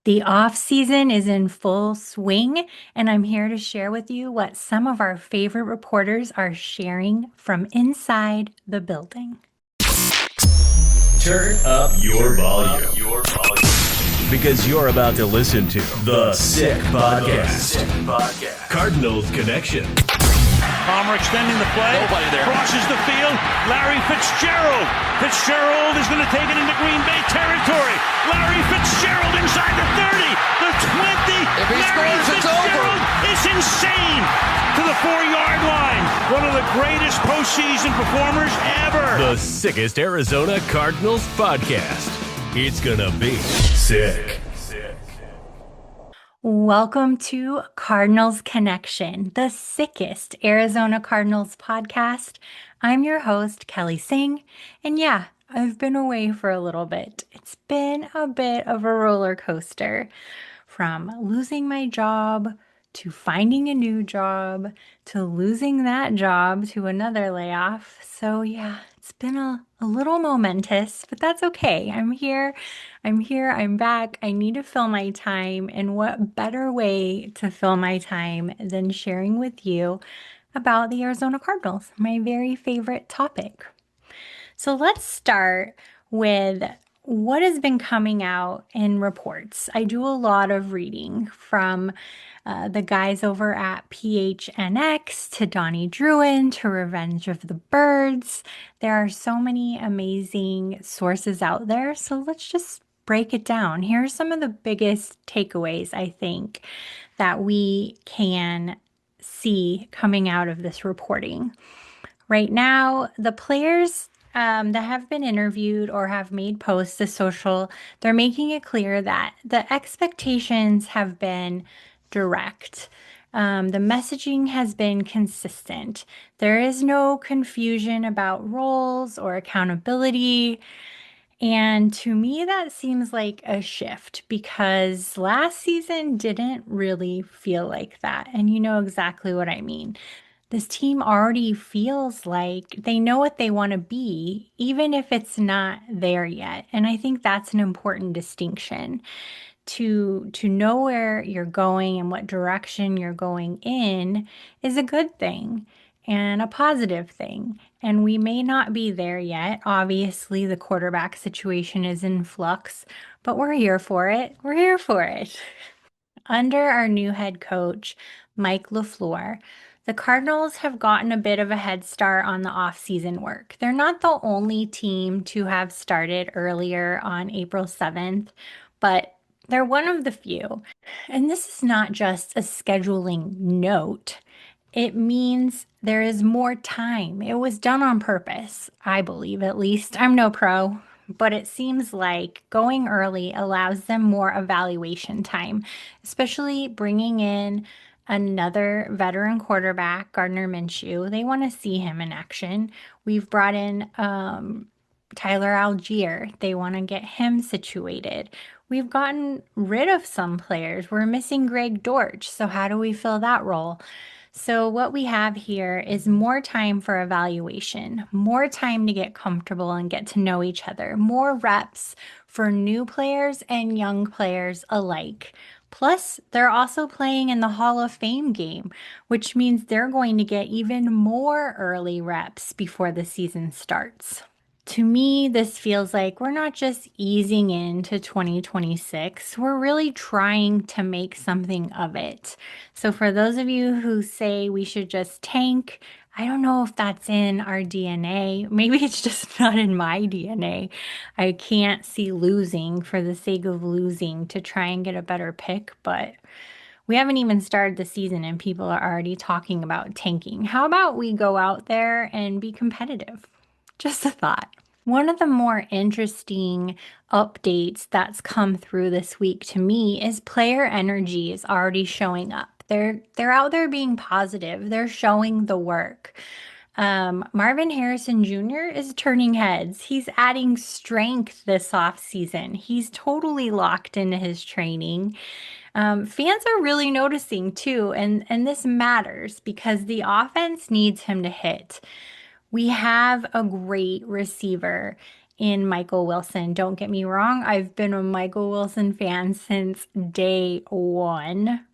The off season is in full swing, and I'm here to share with you what some of our favorite reporters are sharing from inside the building. Turn up your volume. Because you're about to listen to The Sick Podcast. Cardinals Connection. Palmer extending the play. Nobody there. Crosses the field. Larry Fitzgerald. Fitzgerald is going to take it into Green Bay territory. Larry Fitzgerald inside the 30, the 20. If he Larry scores, it's Fitzgerald over. is insane to the 4-yard line. One of the greatest postseason performers ever. The sickest Arizona Cardinals podcast. It's gonna be sick. Welcome to Cardinals Connection, the sickest Arizona Cardinals podcast. I'm your host, Kelly Singh, and yeah, I've been away for a little bit. It's been a bit of a roller coaster, from losing my job to finding a new job to losing that job to another layoff. So yeah, it's been a little momentous, but that's okay. I'm here, I'm back. I need to fill my time, and what better way to fill my time than sharing with you about the Arizona Cardinals, my very favorite topic. So let's start with what has been coming out in reports. I do a lot of reading from the guys over at PHNX to Donnie Druin to Revenge of the Birds. There are so many amazing sources out there. So let's just break it down. Here are some of the biggest takeaways, I think, that we can see coming out of this reporting. Right now, the players that have been interviewed or have made posts to social, they're making it clear that the expectations have been direct. The messaging has been consistent. There is no confusion about roles or accountability. And to me, that seems like a shift because last season didn't really feel like that. And you know exactly what I mean. This team already feels like they know what they want to be, even if it's not there yet. And I think that's an important distinction. To know where you're going and what direction you're going in is a good thing and a positive thing. And we may not be there yet. Obviously, the quarterback situation is in flux, but we're here for it. We're here for it. Under our new head coach, Mike LaFleur, the Cardinals have gotten a bit of a head start on the offseason work. They're not the only team to have started earlier on April 7th, but they're one of the few. And this is not just a scheduling note. It means there is more time. It was done on purpose, I believe, at least. I'm no pro, but it seems like going early allows them more evaluation time, especially bringing in another veteran quarterback, Gardner Minshew. They want to see him in action. We've brought in Tyler Algier. They want to get him situated. We've gotten rid of some players. We're missing Greg Dortch. So how do we fill that role? So what we have here is more time for evaluation, more time to get comfortable and get to know each other, more reps for new players and young players alike. Plus, they're also playing in the Hall of Fame game, which means they're going to get even more early reps before the season starts. To me, this feels like we're not just easing into 2026, we're really trying to make something of it. So for those of you who say we should just tank, I don't know if that's in our DNA. Maybe it's just not in my DNA. I can't see losing for the sake of losing to try and get a better pick, but we haven't even started the season and people are already talking about tanking. How about we go out there and be competitive? Just a thought. One of the more interesting updates that's come through this week to me is player energy is already showing up. They're out there being positive. They're showing the work. Marvin Harrison Jr. is turning heads. He's adding strength this offseason. He's totally locked into his training. Fans are really noticing too, and this matters because the offense needs him to hit. We have a great receiver in Michael Wilson. Don't get me wrong, I've been a Michael Wilson fan since day one,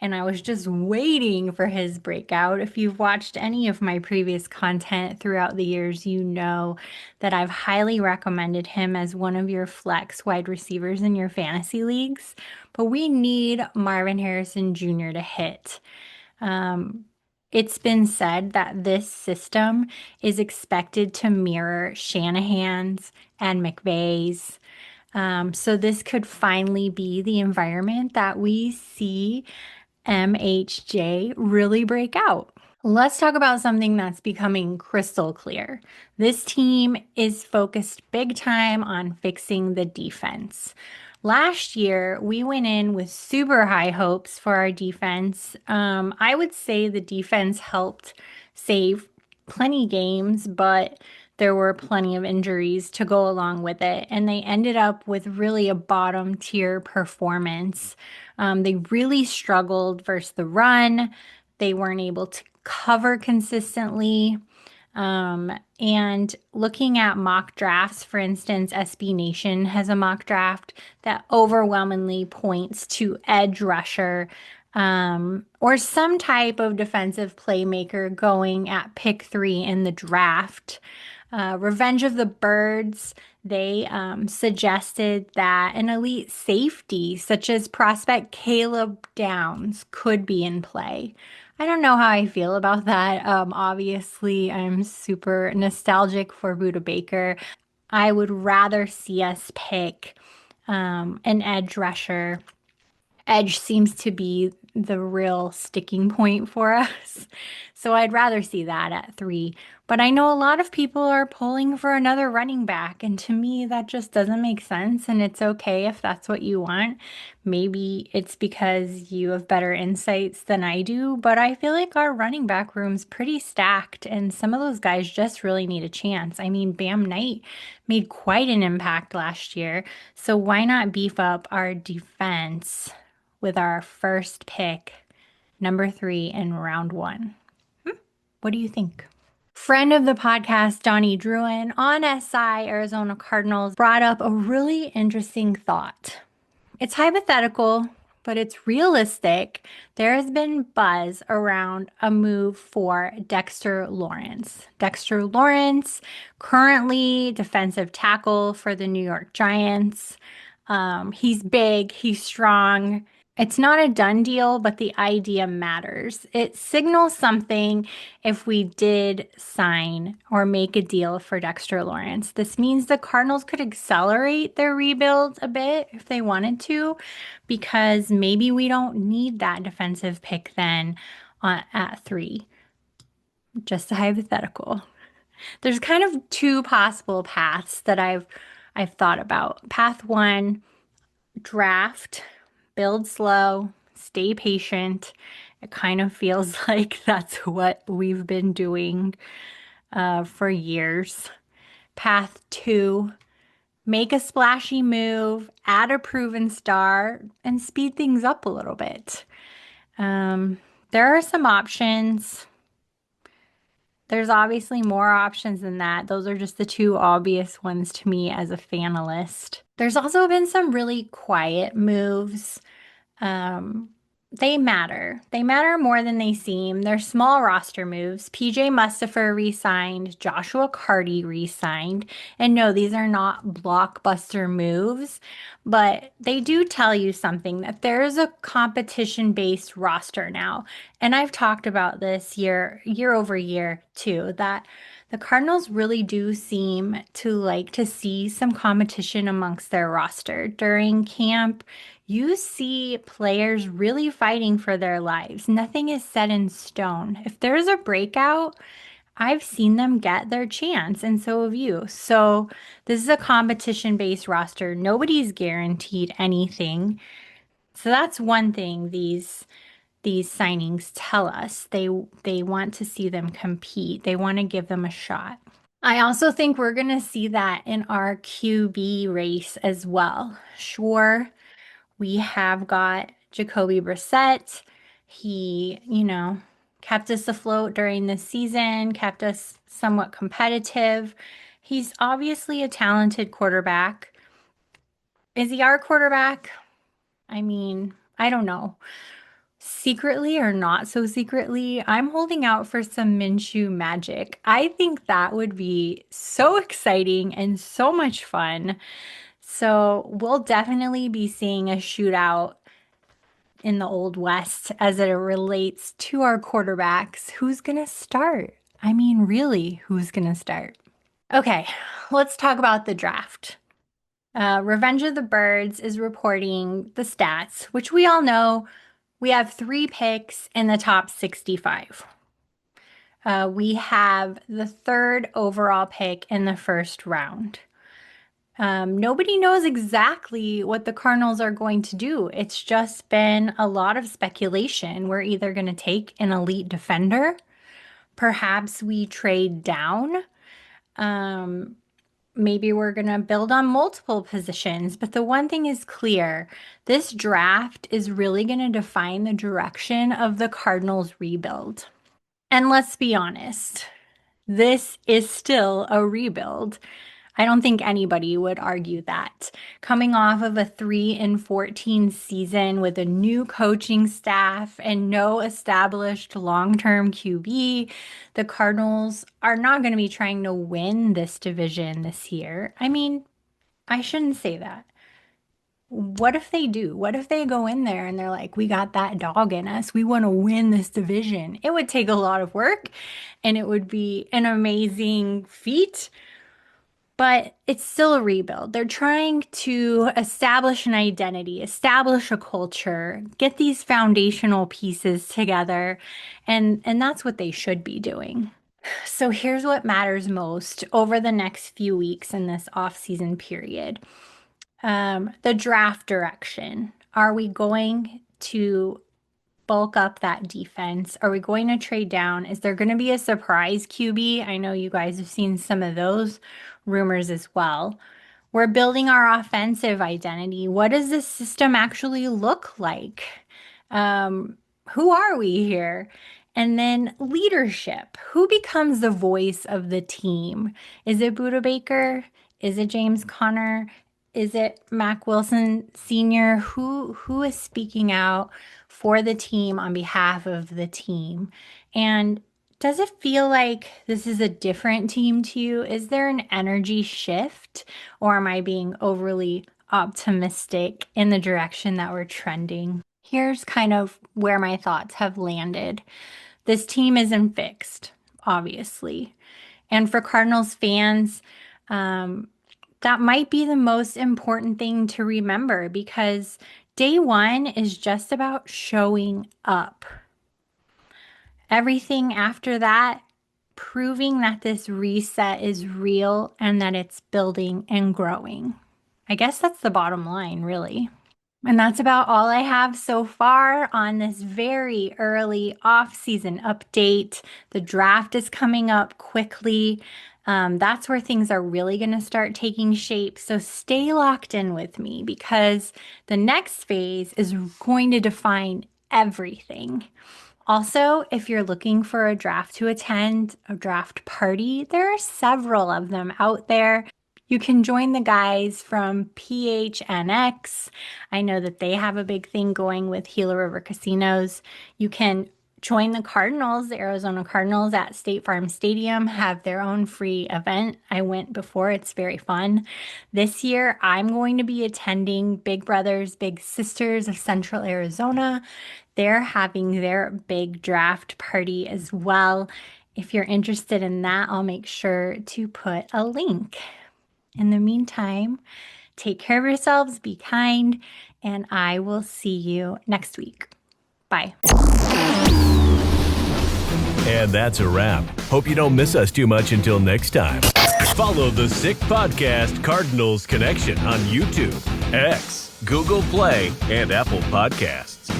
and I was just waiting for his breakout. If you've watched any of my previous content throughout the years, you know that I've highly recommended him as one of your flex wide receivers in your fantasy leagues. But we need Marvin Harrison Jr. to hit. Um, it's been said that this system is expected to mirror Shanahan's and McVay's. So this could finally be the environment that we see MHJ really break out. Let's talk about something that's becoming crystal clear. This team is focused big time on fixing the defense. Last year, we went in with super high hopes for our defense. I would say the defense helped save plenty games, but there were plenty of injuries to go along with it, and they ended up with really a bottom tier performance. They really struggled versus the run. They weren't able to cover consistently. And looking at mock drafts, for instance, SB Nation has a mock draft that overwhelmingly points to edge rusher, or some type of defensive playmaker going at pick 3 in the draft. Revenge of the Birds, they suggested that an elite safety, such as prospect Caleb Downs, could be in play. I don't know how I feel about that. Obviously, I'm super nostalgic for Buda Baker. I would rather see us pick an edge rusher. Edge seems to be the real sticking point for us. So I'd rather see that at 3. But I know a lot of people are pulling for another running back, and to me, that just doesn't make sense. And it's okay if that's what you want. Maybe it's because you have better insights than I do, but I feel like our running back room's pretty stacked, and some of those guys just really need a chance. I mean, Bam Knight made quite an impact last year, so why not beef up our defense with our first pick, number 3 in round 1? What do you think? Friend of the podcast, Donnie Druin on SI Arizona Cardinals, brought up a really interesting thought. It's hypothetical, but it's realistic. There has been buzz around a move for Dexter Lawrence. Dexter Lawrence, currently defensive tackle for the New York Giants. He's big, he's strong. It's not a done deal, but the idea matters. It signals something if we did sign or make a deal for Dexter Lawrence. This means the Cardinals could accelerate their rebuild a bit if they wanted to, because maybe we don't need that defensive pick then at 3. Just a hypothetical. There's kind of 2 possible paths that I've thought about. Path 1, draft, build slow, stay patient. It kind of feels like that's what we've been doing for years. Path 2, make a splashy move, add a proven star, and speed things up a little bit. There are some options. There's obviously more options than that. Those are just the 2 obvious ones to me as a fanalist. There's also been some really quiet moves. They matter. They matter more than they seem. They're small roster moves. PJ Mustipher re-signed, Joshua Carty re-signed. And no, these are not blockbuster moves, but they do tell you something that there is a competition-based roster now. And I've talked about this year over year too, that the Cardinals really do seem to like to see some competition amongst their roster. During camp, you see players really fighting for their lives. Nothing is set in stone. If there's a breakout, I've seen them get their chance, and so have you. So this is a competition-based roster. Nobody's guaranteed anything. So that's one thing these signings tell us. They want to see them compete. They want to give them a shot. I also think we're going to see that in our QB race as well. Sure, we have got Jacoby Brissett. He, kept us afloat during the season, kept us somewhat competitive. He's obviously a talented quarterback. Is he our quarterback? I mean, I don't know. Secretly or not so secretly, I'm holding out for some Minshew magic. I think that would be so exciting and so much fun. So we'll definitely be seeing a shootout in the Old West as it relates to our quarterbacks. Who's going to start? I mean, really, who's going to start? Okay, let's talk about the draft. Revenge of the Birds is reporting the stats, which we all know we have 3 picks in the top 65. We have the 3rd overall pick in the first round. Nobody knows exactly what the Cardinals are going to do. It's just been a lot of speculation. We're either going to take an elite defender, perhaps we trade down. Maybe we're going to build on multiple positions. But the one thing is clear, this draft is really going to define the direction of the Cardinals rebuild. And let's be honest, this is still a rebuild. I don't think anybody would argue that. Coming off of a 3-14 season with a new coaching staff and no established long-term QB, the Cardinals are not going to be trying to win this division this year. I mean, I shouldn't say that. What if they do? What if they go in there and they're like, we got that dog in us. We want to win this division. It would take a lot of work and it would be an amazing feat. But it's still a rebuild. They're trying to establish an identity, establish a culture, get these foundational pieces together, and that's what they should be doing. So here's what matters most over the next few weeks in this off-season period. The draft direction. Are we going to bulk up that defense? Are we going to trade down? Is there going to be a surprise QB? I know you guys have seen some of those rumors as well. We're building our offensive identity. What does this system actually look like? Who are we here? And then leadership. Who becomes the voice of the team? Is it Buda Baker? Is it James Conner? Is it Mac Wilson Sr.? Who is speaking out for the team on behalf of the team? And does it feel like this is a different team to you? Is there an energy shift, or am I being overly optimistic in the direction that we're trending? Here's kind of where my thoughts have landed. This team isn't fixed, obviously. And for Cardinals fans, that might be the most important thing to remember, because day one is just about showing up. Everything after that, proving that this reset is real and that it's building and growing. I guess that's the bottom line, really. And that's about all I have so far on this very early off-season update. The draft is coming up quickly. That's where things are really going to start taking shape. So stay locked in with me, because the next phase is going to define everything. Also, if you're looking for a draft to attend, a draft party, there are several of them out there. You can join the guys from PHNX. I know that they have a big thing going with Gila River Casinos. You can join the Cardinals, the Arizona Cardinals at State Farm Stadium, have their own free event. I went before, it's very fun. This year, I'm going to be attending Big Brothers, Big Sisters of Central Arizona. They're having their big draft party as well. If you're interested in that, I'll make sure to put a link. In the meantime, take care of yourselves, be kind, and I will see you next week. Bye. And that's a wrap. Hope you don't miss us too much until next time. Follow the Sick Podcast Cardinals Connection on YouTube, X, Google Play, and Apple Podcasts.